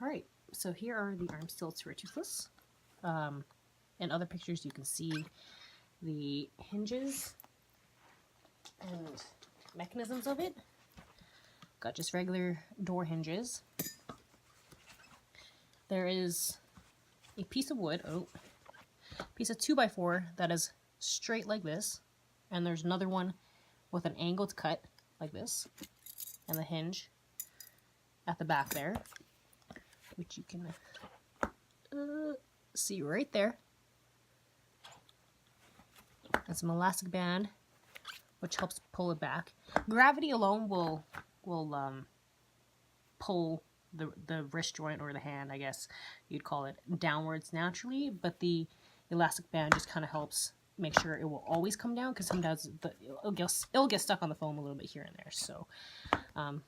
Alright, so here are the arm stilts for Toothless. In other pictures you can see the hinges and mechanisms of it. Got just regular door hinges. There is a piece of wood, piece of 2x4 that is straight like this, and there's another one with an angled cut like this, and the hinge at the back there, which you can see right there, and some elastic band which helps pull it back. Gravity alone will pull the wrist joint, or the hand, I guess you'd call it, downwards naturally, but the elastic band just kind of helps make sure it will always come down, because sometimes it'll get stuck on the foam a little bit here and there. So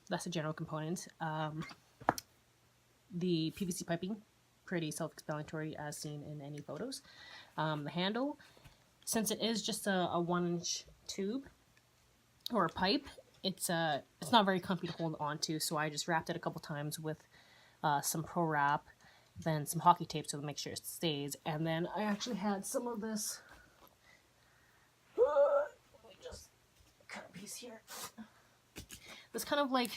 that's a general component. The PVC piping, pretty self-explanatory as seen in any photos. The handle, since it is just a 1-inch tube or a pipe, it's not very comfy to hold on to, so I just wrapped it a couple times with some Pro Wrap, then some hockey tape so to make sure it stays, and then I actually had some of this. Let me just cut a piece here. This kind of like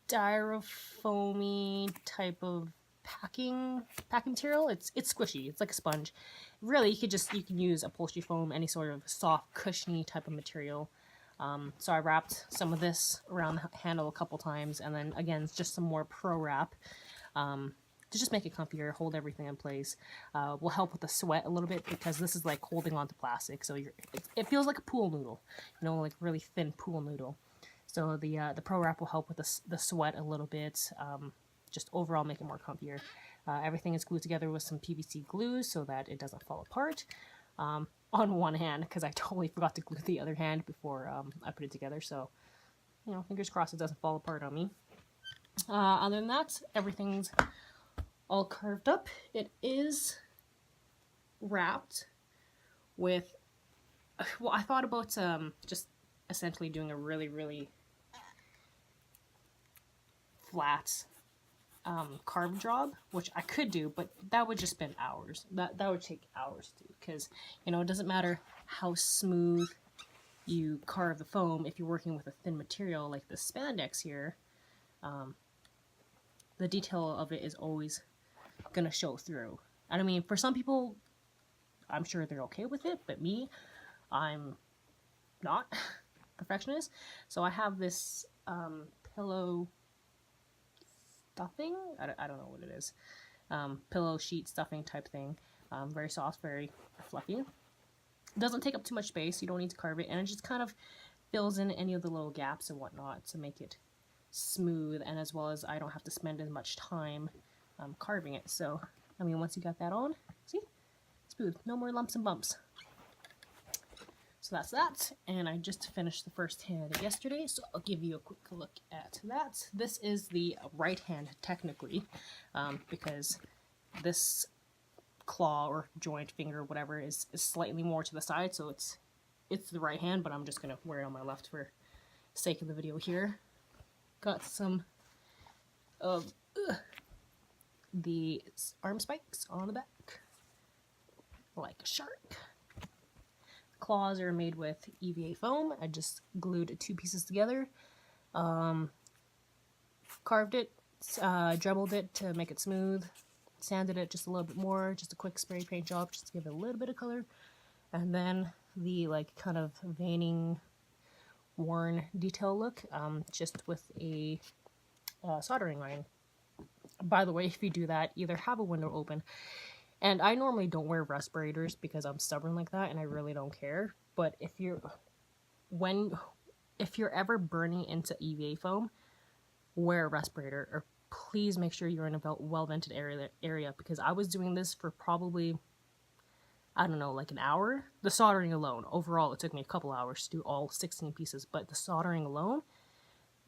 styrofoamy type of packing material. It's squishy. It's like a sponge. Really, you can use upholstery foam, any sort of soft, cushiony type of material. So I wrapped some of this around the handle a couple times, and then again just some more Pro Wrap to just make it comfier, hold everything in place. Will help with the sweat a little bit, because this is like holding onto plastic, so it feels like a pool noodle, you know, like really thin pool noodle. So the Pro Wrap will help with the sweat a little bit, just overall make it more comfier. Everything is glued together with some PVC glue so that it doesn't fall apart on one hand, because I totally forgot to glue the other hand before I put it together. So, you know, fingers crossed it doesn't fall apart on me. Other than that, everything's all carved up. It is wrapped with, well, I thought about just essentially doing a really flat carve job, which I could do, but that would just spend hours. That would take hours to do, because, you know, it doesn't matter how smooth you carve the foam if you're working with a thin material like the spandex here. The detail of it is always gonna show through. And I mean, for some people, I'm sure they're okay with it, but me, I'm not perfectionist. So I have this pillow stuffing, I don't know what it is, pillow sheet stuffing type thing, very soft, very fluffy. It doesn't take up too much space, you don't need to carve it, and it just kind of fills in any of the little gaps and whatnot to make it smooth, and as well as I don't have to spend as much time carving it. So I mean, once you got that on, see, smooth, no more lumps and bumps. So that's that, and I just finished the first hand yesterday, so I'll give you a quick look at that. This is the right hand, technically, because this claw or joint, finger, whatever, is slightly more to the side, so it's the right hand, but I'm just going to wear it on my left for sake of the video here. Got some of the arm spikes on the back, like a shark. Claws are made with EVA foam. I just glued 2 pieces together, carved it, dremeled it to make it smooth, sanded it just a little bit more, just a quick spray paint job just to give it a little bit of color, and then the like kind of veining, worn detail look, just with a soldering iron. By the way, if you do that, either have a window open. And I normally don't wear respirators because I'm stubborn like that and I really don't care. But if you're ever burning into EVA foam, wear a respirator, or please make sure you're in a well-vented area, because I was doing this for probably, I don't know, like an hour. The soldering alone, overall it took me a couple hours to do all 16 pieces, but the soldering alone,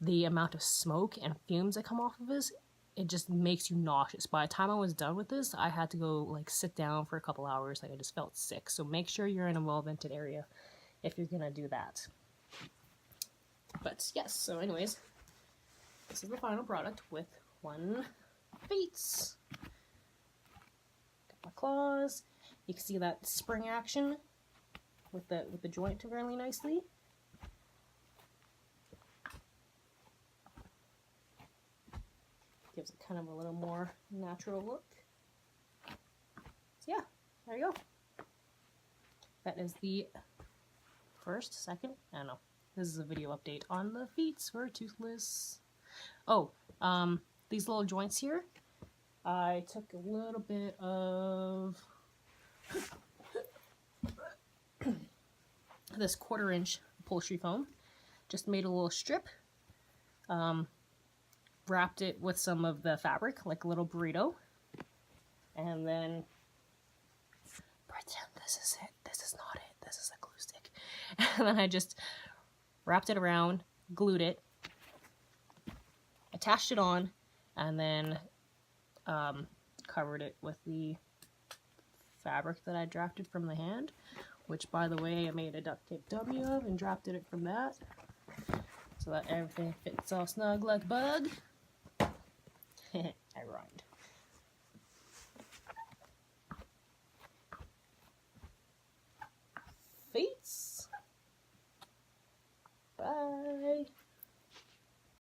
the amount of smoke and fumes that come off of this, it just makes you nauseous. By the time I was done with this, I had to go like sit down for a couple hours. Like I just felt sick. So make sure you're in a well-vented area if you're gonna do that. But yes, so anyways, this is the final product with one face. Got my claws. You can see that spring action with the joint really nicely. Gives it kind of a little more natural look. So yeah, there you go. That is the first, second, I don't know. This is a video update on the feet for Toothless. Oh, these little joints here, I took a little bit of this 1/4 inch upholstery foam, just made a little strip, wrapped it with some of the fabric, like a little burrito, and then pretend this is it. This is not it. This is a glue stick. And then I just wrapped it around, glued it, attached it on, and then covered it with the fabric that I drafted from the hand, which, by the way, I made a duct tape dummy of and drafted it from that so that everything fits all snug like a bug. I rhymed.